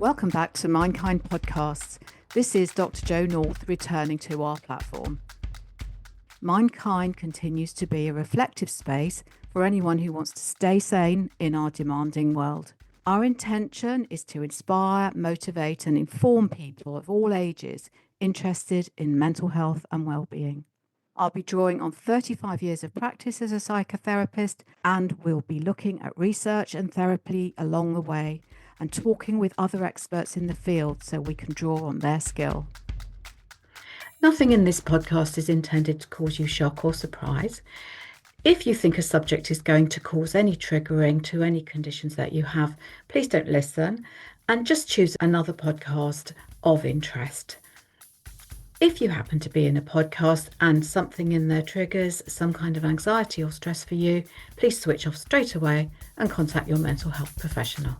Welcome back to Mindkind Podcasts. This is Dr. Jo North returning to our platform. Mindkind continues to be a reflective space for anyone who wants to stay sane in our demanding world. Our intention is to inspire, motivate, and inform people of all ages interested in mental health and well-being. I'll be drawing on 35 years of practice as a psychotherapist, and we'll be looking at research and therapy along the way and talking with other experts in the field so we can draw on their skill. Nothing in this podcast is intended to cause you shock or surprise. If you think a subject is going to cause any triggering to any conditions that you have, please don't listen and just choose another podcast of interest. If you happen to be in a podcast and something in there triggers some kind of anxiety or stress for you, please switch off straight away and contact your mental health professional.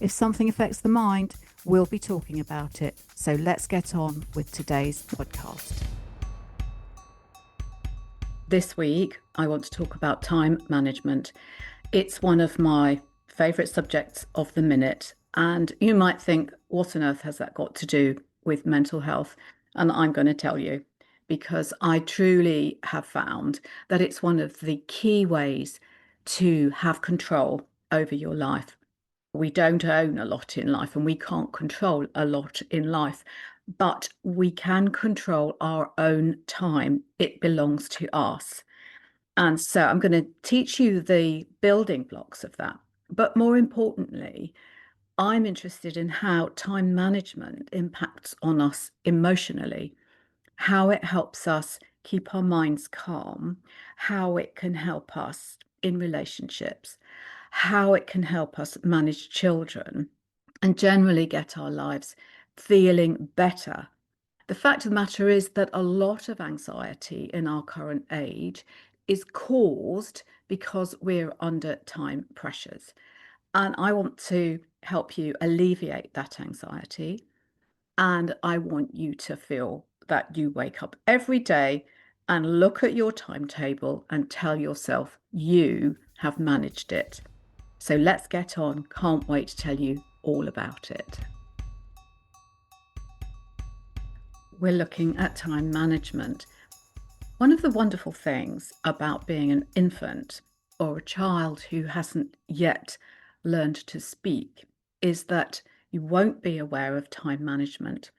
If something affects the mind, we'll be talking about it. So let's get on with today's podcast. This week, I want to talk about time management. It's one of my favourite subjects of the minute. And you might think, what on earth has that got to do with mental health? And I'm going to tell you, because I truly have found that it's one of the key ways to have control over your life. We don't own a lot in life and we can't control a lot in life, but we can control our own time. It belongs to us. And so I'm going to teach you the building blocks of that. But more importantly, I'm interested in how time management impacts on us emotionally, how it helps us keep our minds calm, how it can help us in relationships, how it can help us manage children and generally get our lives feeling better. The fact of the matter is that a lot of anxiety in our current age is caused because we're under time pressures. And I want to help you alleviate that anxiety. And I want you to feel that you wake up every day and look at your timetable and tell yourself you have managed it. So let's get on. Can't wait to tell you all about it. We're looking at time management. One of the wonderful things about being an infant or a child who hasn't yet learned to speak is that you won't be aware of time management.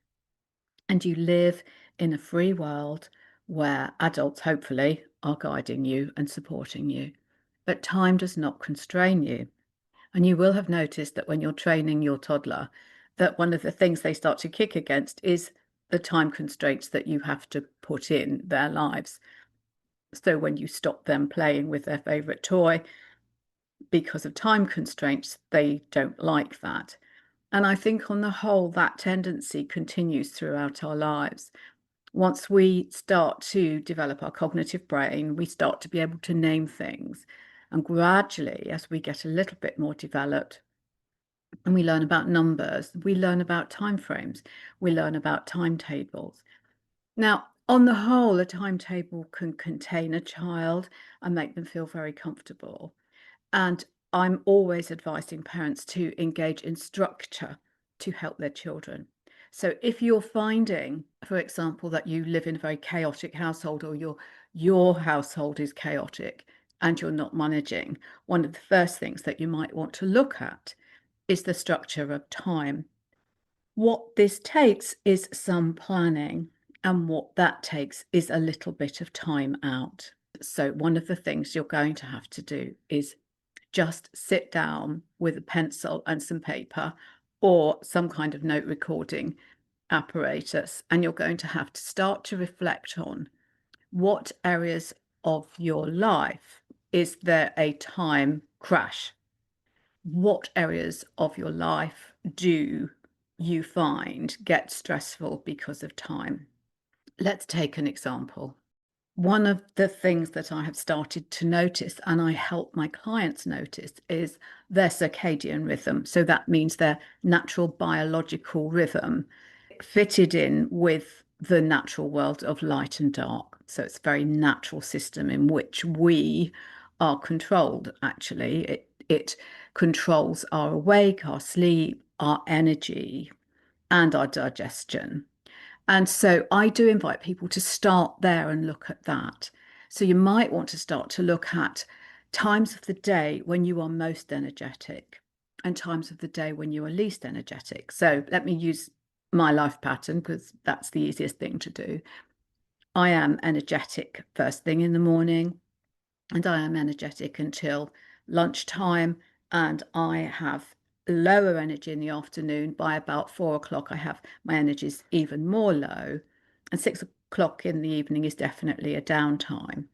And you live in a free world where adults, hopefully, are guiding you and supporting you. But time does not constrain you. And you will have noticed that when you're training your toddler, that one of the things they start to kick against is the time constraints that you have to put in their lives. So when you stop them playing with their favorite toy because of time constraints, they don't like that. And I think on the whole, that tendency continues throughout our lives. Once we start to develop our cognitive brain, we start to be able to name things. And gradually, as we get a little bit more developed and we learn about numbers, we learn about timeframes, we learn about timetables. Now, on the whole, a timetable can contain a child and make them feel very comfortable. And I'm always advising parents to engage in structure to help their children. So if you're finding, for example, that you live in a very chaotic household or your household is chaotic and you're not managing, one of the first things that you might want to look at is the structure of time. What this takes is some planning, and what that takes is a little bit of time out. So one of the things you're going to have to do is just sit down with a pencil and some paper or some kind of note recording apparatus, and you're going to have to start to reflect on what areas of your life is there a time crash? What areas of your life do you find get stressful because of time? Let's take an example. One of the things that I have started to notice, and I help my clients notice, is their circadian rhythm. So that means their natural biological rhythm fitted in with the natural world of light and dark. So it's a very natural system in which we are controlled, actually. It controls our awake, our sleep, our energy, and our digestion. And so I do invite people to start there and look at that. So you might want to start to look at times of the day when you are most energetic and times of the day when you are least energetic. So let me use my life pattern because that's the easiest thing to do. I am energetic first thing in the morning, and I am energetic until lunchtime, and I have lower energy in the afternoon. By about 4 o'clock, I have my energies even more low, and 6 o'clock in the evening is definitely a downtime.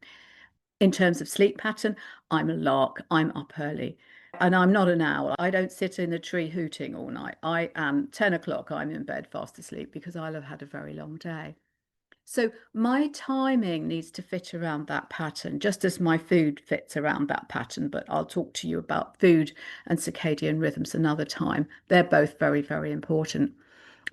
In terms of sleep pattern, I'm a lark, I'm up early. And I'm not an owl. I don't sit in a tree hooting all night. I am 10 o'clock, I'm in bed fast asleep because I'll have had a very long day. So my timing needs to fit around that pattern, just as my food fits around that pattern. But I'll talk to you about food and circadian rhythms another time. They're both very, very important.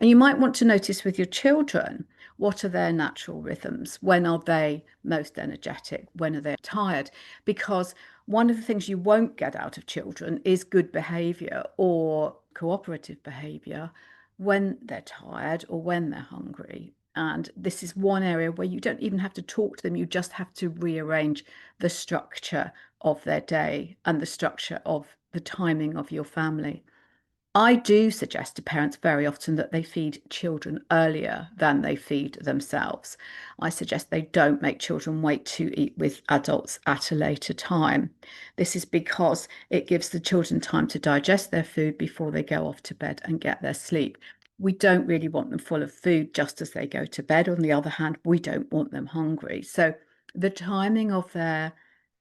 And you might want to notice with your children, what are their natural rhythms? When are they most energetic? When are they tired? Because one of the things you won't get out of children is good behavior or cooperative behavior when they're tired or when they're hungry. And this is one area where you don't even have to talk to them, you just have to rearrange the structure of their day and the structure of the timing of your family. I do suggest to parents very often that they feed children earlier than they feed themselves. I suggest they don't make children wait to eat with adults at a later time. This is because it gives the children time to digest their food before they go off to bed and get their sleep. We don't really want them full of food just as they go to bed. On the other hand, we don't want them hungry. So the timing of their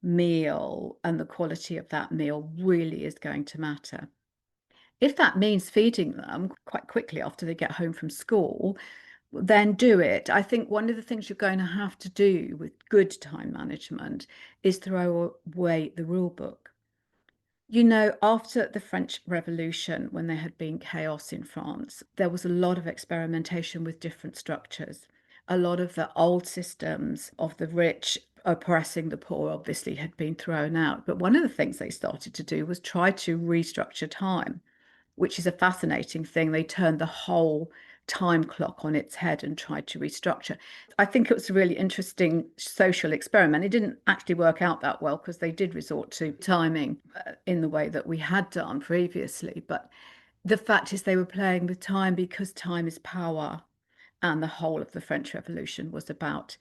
meal and the quality of that meal really is going to matter. If that means feeding them quite quickly after they get home from school, then do it. I think one of the things you're going to have to do with good time management is throw away the rule book. You know, after the French Revolution, when there had been chaos in France, there was a lot of experimentation with different structures. A lot of the old systems of the rich oppressing the poor obviously had been thrown out. But one of the things they started to do was try to restructure time, which is a fascinating thing. They turned the whole time clock on its head and tried to restructure. I think it was a really interesting social experiment. It didn't actually work out that well because they did resort to timing in the way that we had done previously. But the fact is, they were playing with time because time is power. And the whole of the French Revolution was about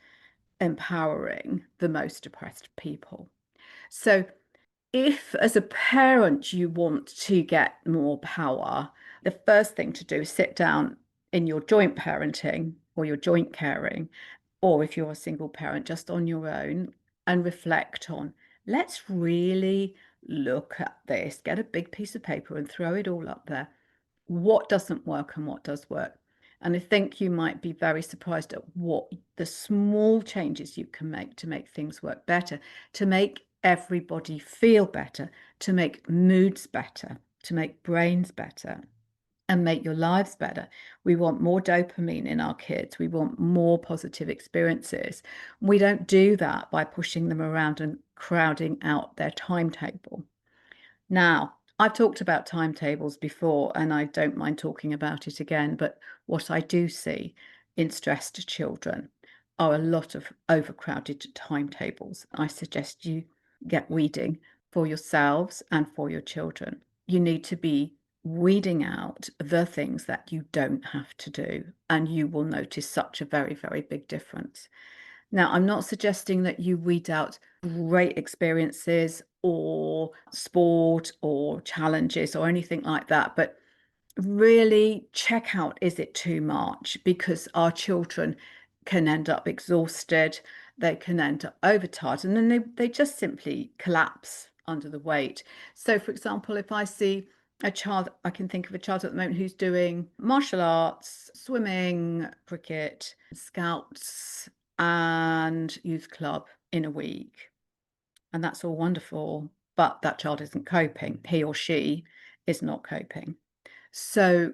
empowering the most oppressed people. So if, as a parent, you want to get more power, the first thing to do is sit down in your joint parenting or your joint caring, or if you're a single parent, just on your own and reflect on, let's really look at this, get a big piece of paper and throw it all up there. What doesn't work and what does work? And I think you might be very surprised at what the small changes you can make to make things work better, to make everybody feel better, to make moods better, to make brains better, and make your lives better. We want more dopamine in our kids. We want more positive experiences. We don't do that by pushing them around and crowding out their timetable. Now, I've talked about timetables before, and I don't mind talking about it again, but what I do see in stressed children are a lot of overcrowded timetables. I suggest you get weeding for yourselves and for your children. You need to be weeding out the things that you don't have to do, and you will notice such a very, very big difference. Now, I'm not suggesting that you weed out great experiences or sport or challenges or anything like that, but really check out, is it too much? Because our children can end up exhausted, they can end up overtired, and then they just simply collapse under the weight. So, for example, if I see a child, I can think of a child at the moment who's doing martial arts, swimming, cricket, scouts, and youth club in a week. And that's all wonderful, but that child isn't coping. He or she is not coping. So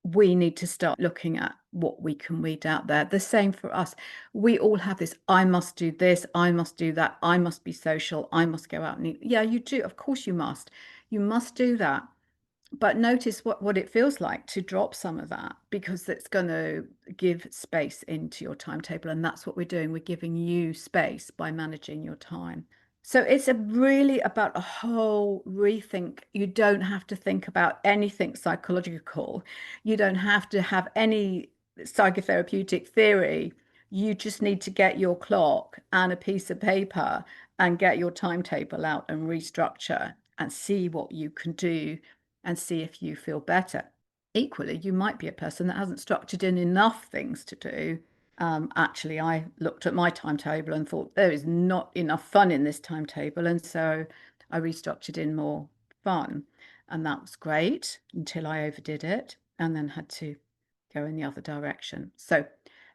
we need to start looking at what we can weed out there. The same for us. We all have this, I must do this, I must do that, I must be social, I must go out and eat. Yeah, you do. Of course you must. You must do that. But notice what it feels like to drop some of that, because it's going to give space into your timetable. And that's what we're doing. We're giving you space by managing your time. So it's really about a whole rethink. You don't have to think about anything psychological. You don't have to have any psychotherapeutic theory. You just need to get your clock and a piece of paper and get your timetable out and restructure and see what you can do and see if you feel better. Equally, you might be a person that hasn't structured in enough things to do. Actually, I looked at my timetable and thought there is not enough fun in this timetable. And so I restructured in more fun. And that was great until I overdid it and then had to go in the other direction. So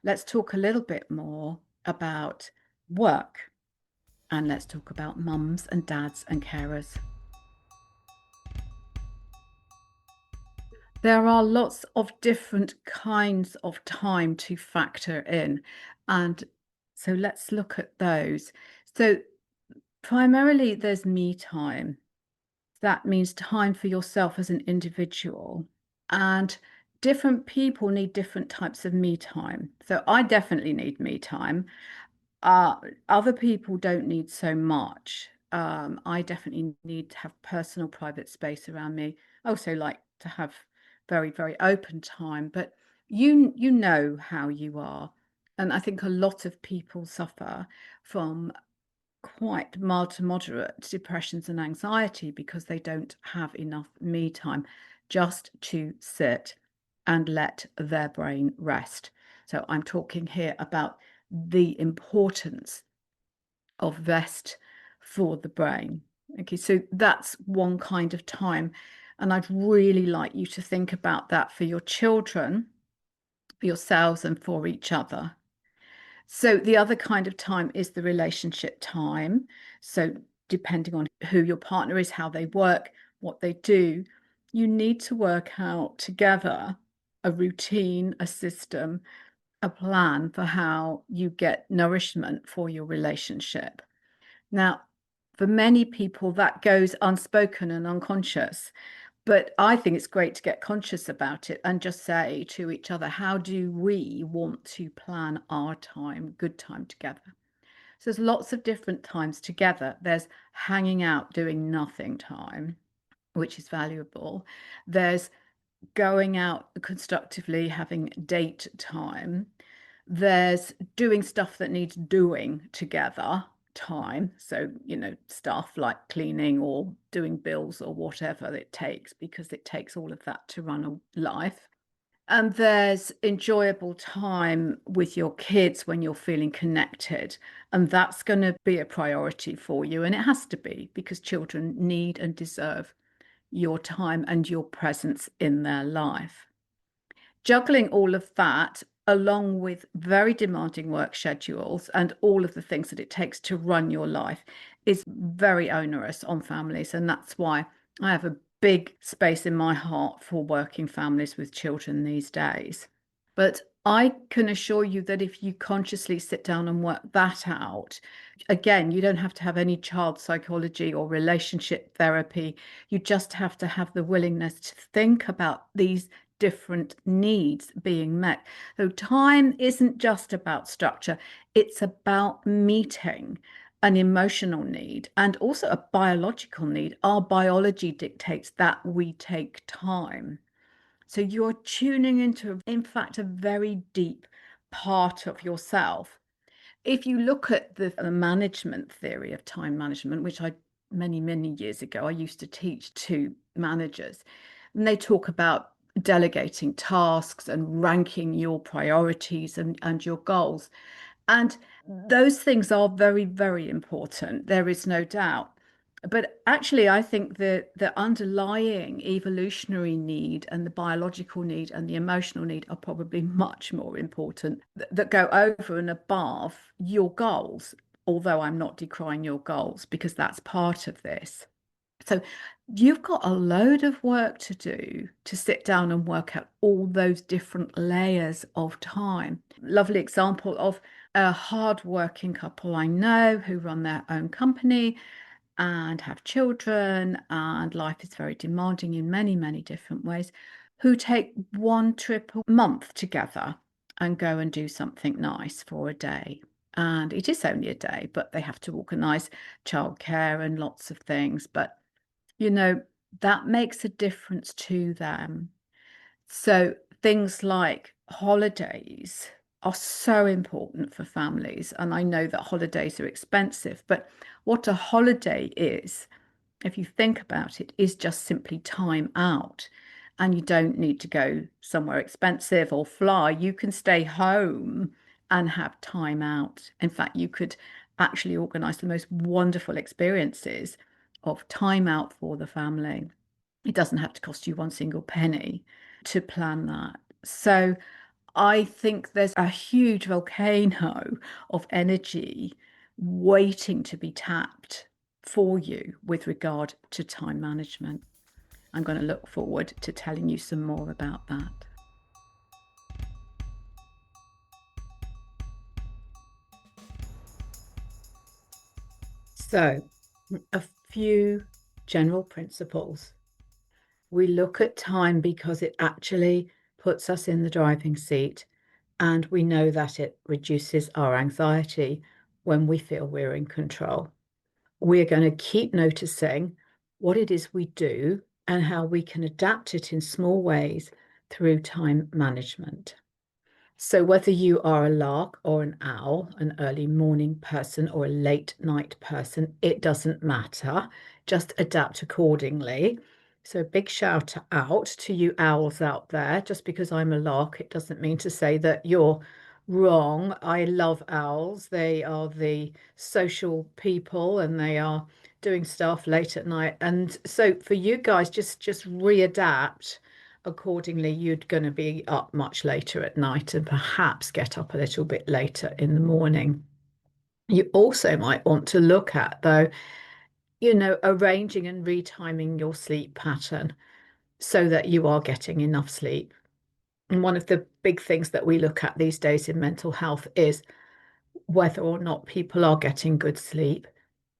let's talk a little bit more about work, and let's talk about mums and dads and carers. There are lots of different kinds of time to factor in. And so let's look at those. So, primarily, there's me time. That means time for yourself as an individual. And different people need different types of me time. So, I definitely need me time. Uh, Other people don't need so much. I definitely need to have personal private space around me. I also like to have very, very open time, but you know how you are. And I think a lot of people suffer from quite mild to moderate depressions and anxiety because they don't have enough me time just to sit and let their brain rest. So I'm talking here about the importance of rest for the brain. Okay, so that's one kind of time. And I'd really like you to think about that for your children, for yourselves, and for each other. So the other kind of time is the relationship time. So depending on who your partner is, how they work, what they do, you need to work out together a routine, a system, a plan for how you get nourishment for your relationship. Now, for many people, that goes unspoken and unconscious. But I think it's great to get conscious about it and just say to each other, how do we want to plan our time, good time together? So there's lots of different times together. There's hanging out, doing nothing time, which is valuable. There's going out constructively, having date time. There's doing stuff that needs doing together time. So, stuff like cleaning or doing bills or whatever it takes, because it takes all of that to run a life. And there's enjoyable time with your kids when you're feeling connected. And that's going to be a priority for you. And it has to be, because children need and deserve your time and your presence in their life. Juggling all of that, along with very demanding work schedules and all of the things that it takes to run your life, is very onerous on families. And that's why I have a big space in my heart for working families with children these days. But I can assure you that if you consciously sit down and work that out, again, you don't have to have any child psychology or relationship therapy. You just have to have the willingness to think about these different needs being met. So time isn't just about structure, it's about meeting an emotional need and also a biological need. Our biology dictates that we take time. So you're tuning into, in fact, a very deep part of yourself. If you look at the management theory of time management, which many, many years ago, I used to teach to managers, and they talk about delegating tasks and ranking your priorities and your goals. And those things are very, very important. There is no doubt. But actually, I think that the underlying evolutionary need and the biological need and the emotional need are probably much more important, that go over and above your goals, although I'm not decrying your goals because that's part of this. So you've got a load of work to do to sit down and work out all those different layers of time. Lovely example of a hard-working couple I know who run their own company and have children, and life is very demanding in many, many different ways, who take one trip a month together and go and do something nice for a day. And it is only a day, but they have to organise childcare and lots of things. But you know, that makes a difference to them. So things like holidays are so important for families. And I know that holidays are expensive, but what a holiday is, if you think about it, is just simply time out. And you don't need to go somewhere expensive or fly. You can stay home and have time out. In fact, you could actually organize the most wonderful experiences of time out for the family. It doesn't have to cost you one single penny to plan that. So I think there's a huge volcano of energy waiting to be tapped for you with regard to time management. I'm going to look forward to telling you some more about that. So, a few general principles. We look at time because it actually puts us in the driving seat, and we know that it reduces our anxiety when we feel we're in control. We're going to keep noticing what it is we do and how we can adapt it in small ways through time management. So, whether you are a lark or an owl, an early morning person or a late night person, it doesn't matter. Just adapt accordingly. So, big shout out to you owls out there. Just because I'm a lark, it doesn't mean to say that you're wrong. I love owls. They are the social people and they are doing stuff late at night. And so, for you guys, just readapt accordingly. You're going to be up much later at night and perhaps get up a little bit later in the morning. You also might want to look at, though, arranging and retiming your sleep pattern so that you are getting enough sleep. And one of the big things that we look at these days in mental health is whether or not people are getting good sleep.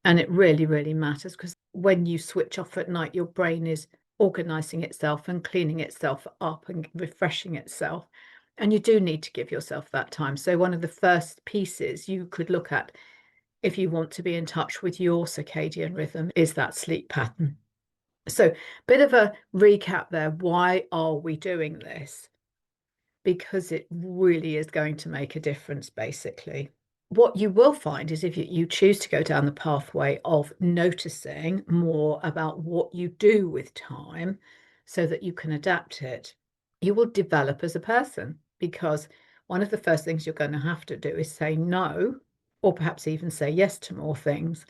And it really, really matters because when you switch off at night, your brain is organizing itself and cleaning itself up and refreshing itself. And you do need to give yourself that time. So, one of the first pieces you could look at if you want to be in touch with your circadian rhythm is that sleep pattern. So, bit of a recap there. Why are we doing this? Because it really is going to make a difference, basically. What you will find is if you choose to go down the pathway of noticing more about what you do with time so that you can adapt it, you will develop as a person because one of the first things you're going to have to do is say no, or perhaps even say yes to more things.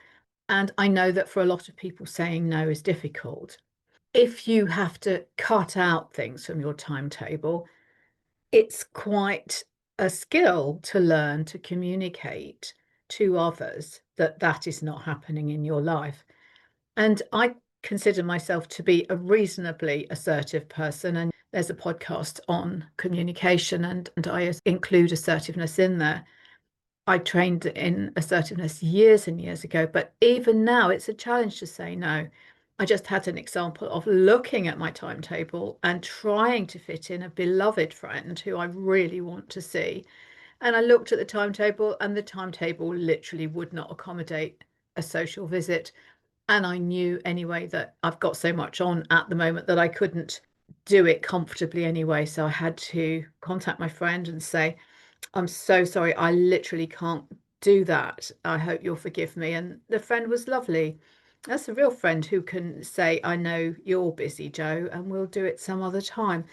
And I know that for a lot of people, saying no is difficult. If you have to cut out things from your timetable, it's quite a skill to learn to communicate to others that that is not happening in your life. And I consider myself to be a reasonably assertive person. And there's a podcast on communication, and I include assertiveness in there. I trained in assertiveness years and years ago, but even now it's a challenge to say no. I just had an example of looking at my timetable and trying to fit in a beloved friend who I really want to see. And I looked at the timetable, and the timetable literally would not accommodate a social visit. And I knew anyway that I've got so much on at the moment that I couldn't do it comfortably anyway. So I had to contact my friend and say, I'm so sorry. I literally can't do that. I hope you'll forgive me. And the friend was lovely. That's a real friend who can say, I know you're busy, Joe, and we'll do it some other time.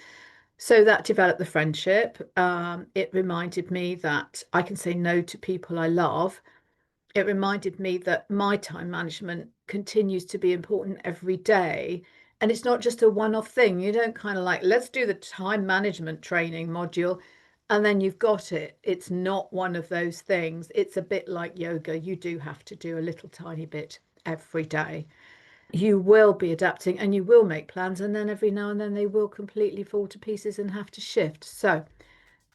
So that developed the friendship. It reminded me that I can say no to people I love. It reminded me that my time management continues to be important every day. And it's not just a one-off thing. You don't kind of like, let's do the time management training module and then you've got it. It's not one of those things. It's a bit like yoga. You do have to do a little tiny bit every day. You will be adapting and you will make plans, and then every now and then they will completely fall to pieces and have to shift. So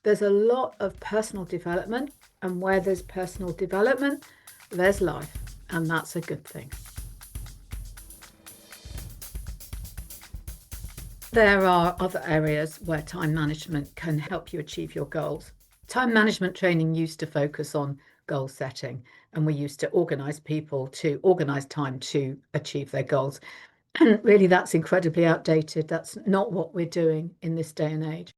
there's a lot of personal development, and where there's personal development, there's life, and that's a good thing. There are other areas where time management can help you achieve your goals. Time management training used to focus on goal setting, and we used to organize people to organize time to achieve their goals. And really, that's incredibly outdated. That's not what we're doing in this day and age.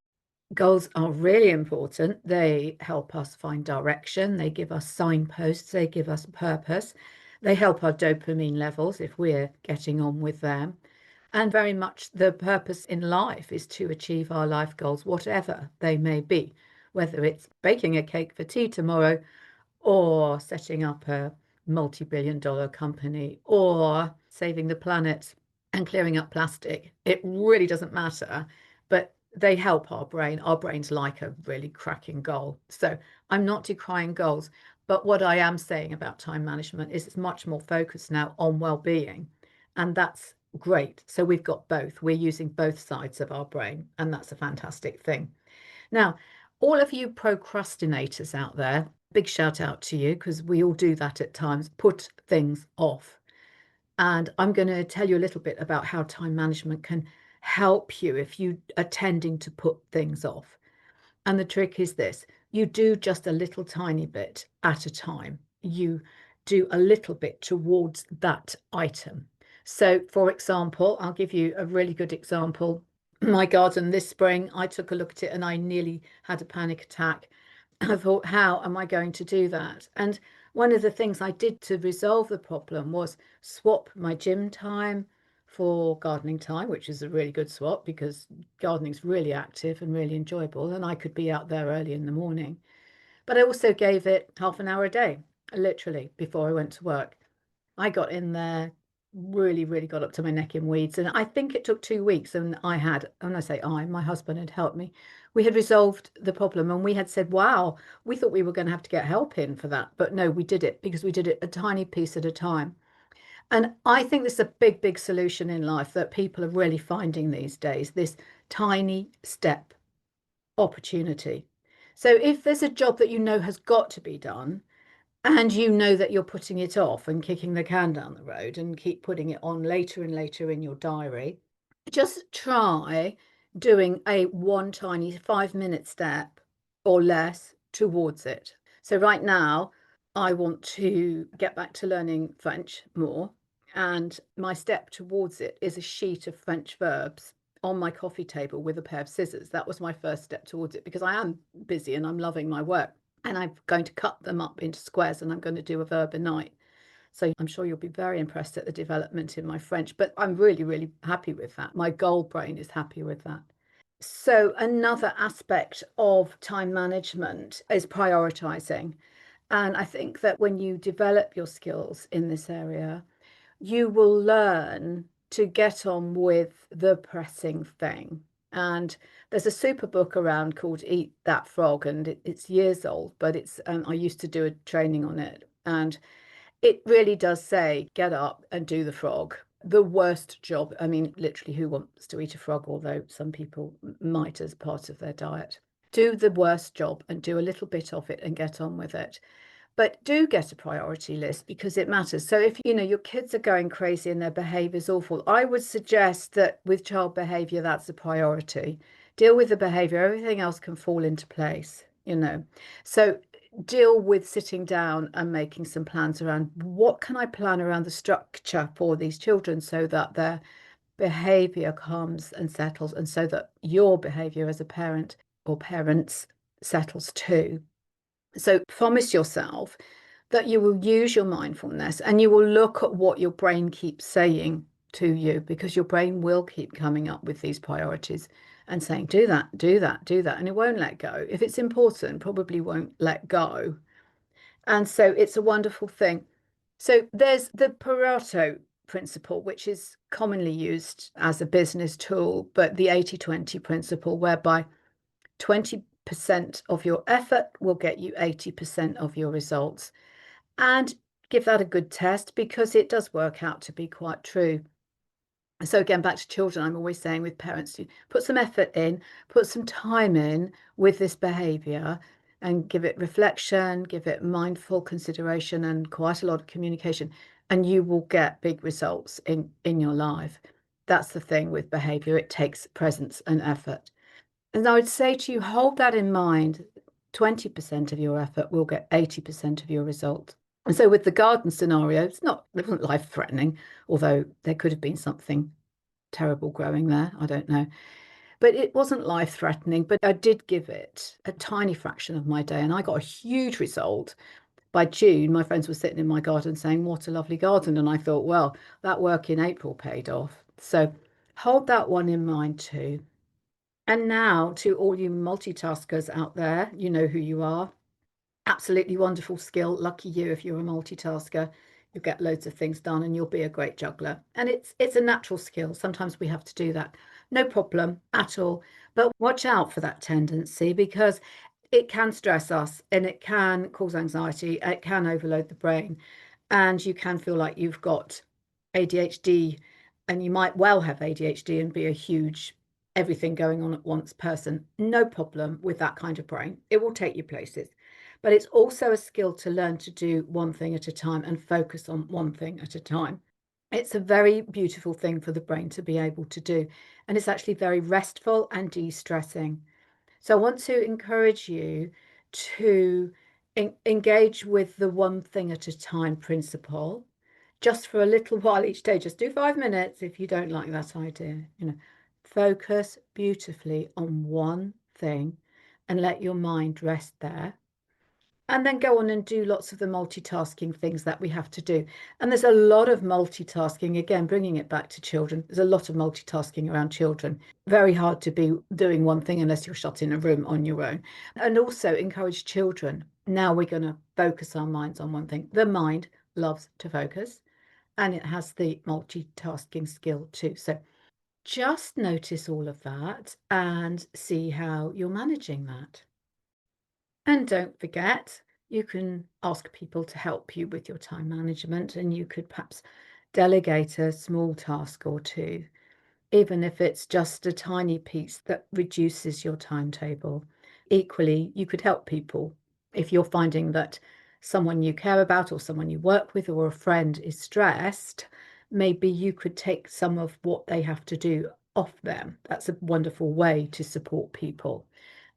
Goals are really important. They help us find direction. They give us signposts. They give us purpose. They help our dopamine levels if we're getting on with them. And very much the purpose in life is to achieve our life goals, whatever they may be, whether it's baking a cake for tea tomorrow or setting up a multi-billion-dollar company or saving the planet and clearing up plastic. It really doesn't matter, but they help our brain. Our brains like a really cracking goal. So I'm not decrying goals, but what I am saying about time management is it's much more focused now on well-being, and that's great. So we've got both. We're using both sides of our brain, and that's a fantastic thing. Now, all of you procrastinators out there, big shout out to you because we all do that at times, put things off. And I'm going to tell you a little bit about how time management can help you if you are tending to put things off. And the trick is this: you do just a little tiny bit at a time. You do a little bit towards that item. So, for example, I'll give you a really good example. My garden this spring, I took a look at it and I nearly had a panic attack. I thought, how am I going to do that? And one of the things I did to resolve the problem was swap my gym time for gardening time, which is a really good swap because gardening's really active and really enjoyable, and I could be out there early in the morning. But I also gave it half an hour a day, literally, before I went to work. I got in there, really, really got up to my neck in weeds. And I think it took 2 weeks. And I had, when I say I, my husband had helped me. We had resolved the problem and we had said, wow, we thought we were going to have to get help in for that. But no, we did it because we did it a tiny piece at a time. And I think this is a big, big solution in life that people are really finding these days, this tiny step opportunity. So if there's a job that you know has got to be done, and you know that you're putting it off and kicking the can down the road and keep putting it on later and later in your diary, just try doing a one tiny 5 minute step or less towards it. So right now, I want to get back to learning French more. And my step towards it is a sheet of French verbs on my coffee table with a pair of scissors. That was my first step towards it because I am busy and I'm loving my work. And I'm going to cut them up into squares and I'm going to do a verb a night. So I'm sure you'll be very impressed at the development in my French, but I'm really, really happy with that. My goal brain is happy with that. So another aspect of time management is prioritizing. And I think that when you develop your skills in this area, you will learn to get on with the pressing thing. And there's a super book around called Eat That Frog, and it's years old, but it's I used to do a training on it, and it really does say get up and do the frog. The worst job. I mean, literally, who wants to eat a frog? Although some people might as part of their diet. Do the worst job and do a little bit of it and get on with it. But do get a priority list because it matters. So if you know your kids are going crazy and their behavior is awful, I would suggest that with child behavior, that's a priority. Deal with the behavior, everything else can fall into place, you know. So deal with sitting down and making some plans around what can I plan around the structure for these children so that their behavior comes and settles, and so that your behavior as a parent or parents settles too. So promise yourself that you will use your mindfulness and you will look at what your brain keeps saying to you, because your brain will keep coming up with these priorities and saying, do that, do that, do that. And it won't let go. If it's important, probably won't let go. And so it's a wonderful thing. So there's the Pareto principle, which is commonly used as a business tool, but the 80-20 principle, whereby 20% of your effort will get you 80% of your results. And give that a good test because it does work out to be quite true. So again, back to children, I'm always saying with parents to put some effort in, put some time in with this behavior and give it reflection, give it mindful consideration and quite a lot of communication, and you will get big results in your life. That's the thing with behavior. It takes presence and effort. And I would say to you, hold that in mind. 20% of your effort will get 80% of your result. And so with the garden scenario, it wasn't life-threatening, although there could have been something terrible growing there. I don't know. But it wasn't life-threatening, but I did give it a tiny fraction of my day and I got a huge result. By June, my friends were sitting in my garden saying, "What a lovely garden." And I thought, well, that work in April paid off. So hold that one in mind too. And now to all you multitaskers out there, you know who you are. Absolutely wonderful skill. Lucky you if you're a multitasker. You'll get loads of things done and you'll be a great juggler. And it's a natural skill. Sometimes we have to do that. No problem at all. But watch out for that tendency because it can stress us and it can cause anxiety. It can overload the brain. And you can feel like you've got ADHD and you might well have ADHD and be a huge everything going on at once person. No problem with that kind of brain. It will take you places. But it's also a skill to learn to do one thing at a time and focus on one thing at a time. It's a very beautiful thing for the brain to be able to do. And it's actually very restful and de-stressing. So I want to encourage you to engage with the one thing at a time principle just for a little while each day. Just do 5 minutes if you don't like that idea. Focus beautifully on one thing and let your mind rest there. And then go on and do lots of the multitasking things that we have to do. And there's a lot of multitasking, again, bringing it back to children. There's a lot of multitasking around children. Very hard to be doing one thing unless you're shut in a room on your own. And also encourage children. Now we're going to focus our minds on one thing. The mind loves to focus and it has the multitasking skill too. So just notice all of that and see how you're managing that. And don't forget, you can ask people to help you with your time management, and you could perhaps delegate a small task or two, even if it's just a tiny piece that reduces your timetable. Equally, you could help people if you're finding that someone you care about or someone you work with or a friend is stressed. Maybe you could take some of what they have to do off them. That's a wonderful way to support people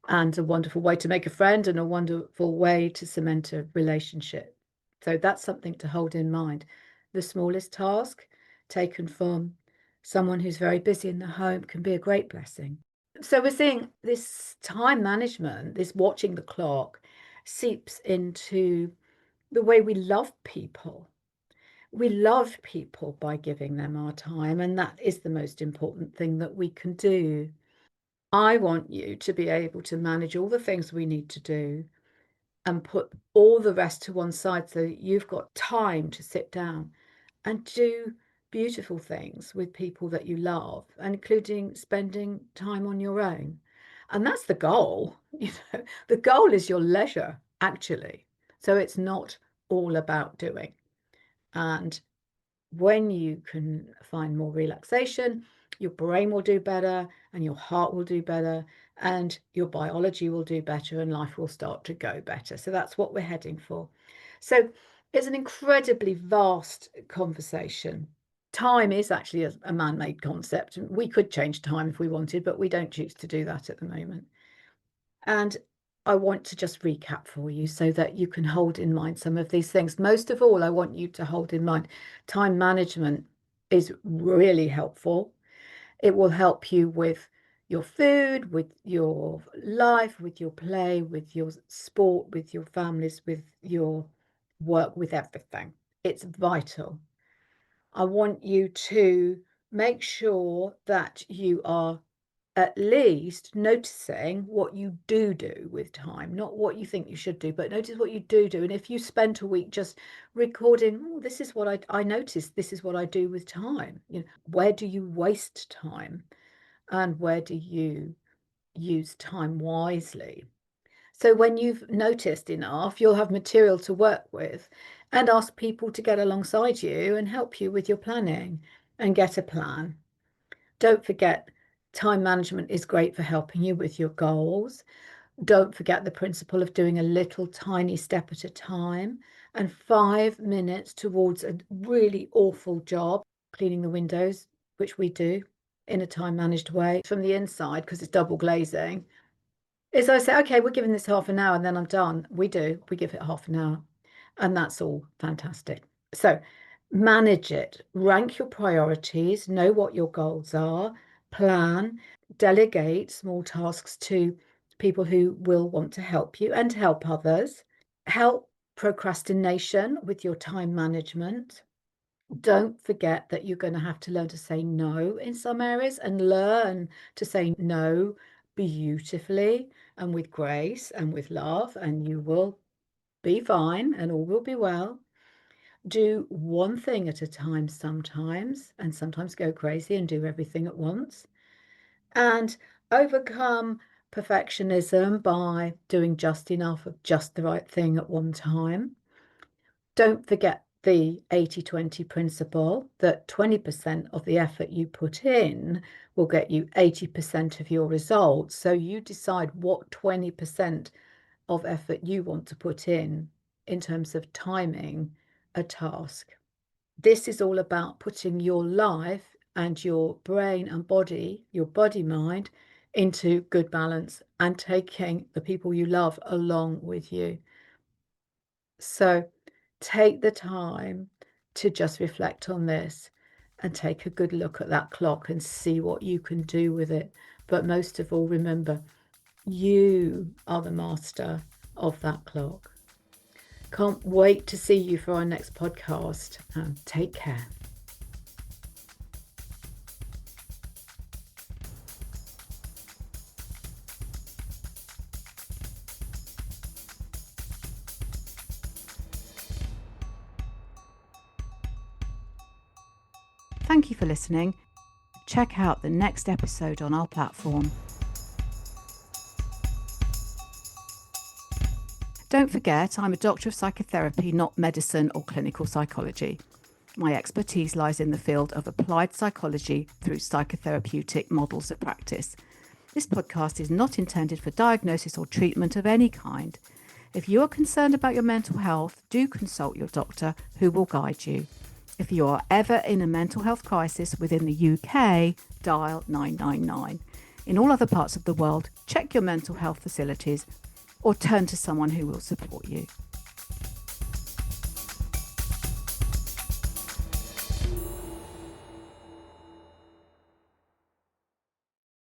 and a wonderful way to make a friend and a wonderful way to cement a relationship. So that's something to hold in mind. The smallest task taken from someone who's very busy in the home can be a great blessing. So we're seeing this time management, this watching the clock, seeps into the way we love people. We love people by giving them our time, and that is the most important thing that we can do. I want you to be able to manage all the things we need to do and put all the rest to one side so that you've got time to sit down and do beautiful things with people that you love, including spending time on your own. And that's the goal. The goal is your leisure, actually. So it's not all about doing. And when you can find more relaxation, your brain will do better and your heart will do better and your biology will do better and life will start to go better. So that's what we're heading for. So it's an incredibly vast conversation. Time is actually a man-made concept. We could change time if we wanted, but we don't choose to do that at the moment. And I want to just recap for you so that you can hold in mind some of these things. Most of all, I want you to hold in mind time management is really helpful. It will help you with your food, with your life, with your play, with your sport, with your families, with your work, with everything. It's vital. I want you to make sure that you are at least noticing what you do with time, not what you think you should do, but notice what you do. And if you spent a week just recording, oh, this is what I noticed, this is what I do with time. Where do you waste time and where do you use time wisely? So when you've noticed enough, you'll have material to work with and ask people to get alongside you and help you with your planning and get a plan. Don't forget, time management is great for helping you with your goals. Don't forget the principle of doing a little tiny step at a time, and 5 minutes towards a really awful job, cleaning the windows, which we do in a time managed way from the inside because it's double glazing. Is I say, okay, we're giving this half an hour and then I'm done. We give it half an hour, and that's all fantastic. So manage it, rank your priorities, know what your goals are, plan, delegate small tasks to people who will want to help you and help others. Help procrastination with your time management. Don't forget that you're going to have to learn to say no in some areas, and learn to say no beautifully and with grace and with love, and you will be fine and all will be well. Do one thing at a time sometimes, and sometimes go crazy and do everything at once. And overcome perfectionism by doing just enough of just the right thing at one time. Don't forget the 80-20 principle, that 20% of the effort you put in will get you 80% of your results. So you decide what 20% of effort you want to put in terms of timing a task. This is all about putting your life and your brain and body, your body mind, into good balance and taking the people you love along with you. So take the time to just reflect on this and take a good look at that clock and see what you can do with it. But most of all, remember, you are the master of that clock. Can't wait to see you for our next podcast. Take care. Thank you for listening. Check out the next episode on our platform. Don't forget, I'm a doctor of psychotherapy, not medicine or clinical psychology. My expertise lies in the field of applied psychology through psychotherapeutic models of practice. This podcast is not intended for diagnosis or treatment of any kind. If you are concerned about your mental health, do consult your doctor, who will guide you. If you are ever in a mental health crisis within the UK, dial 999. In all other parts of the world, check your mental health facilities or turn to someone who will support you.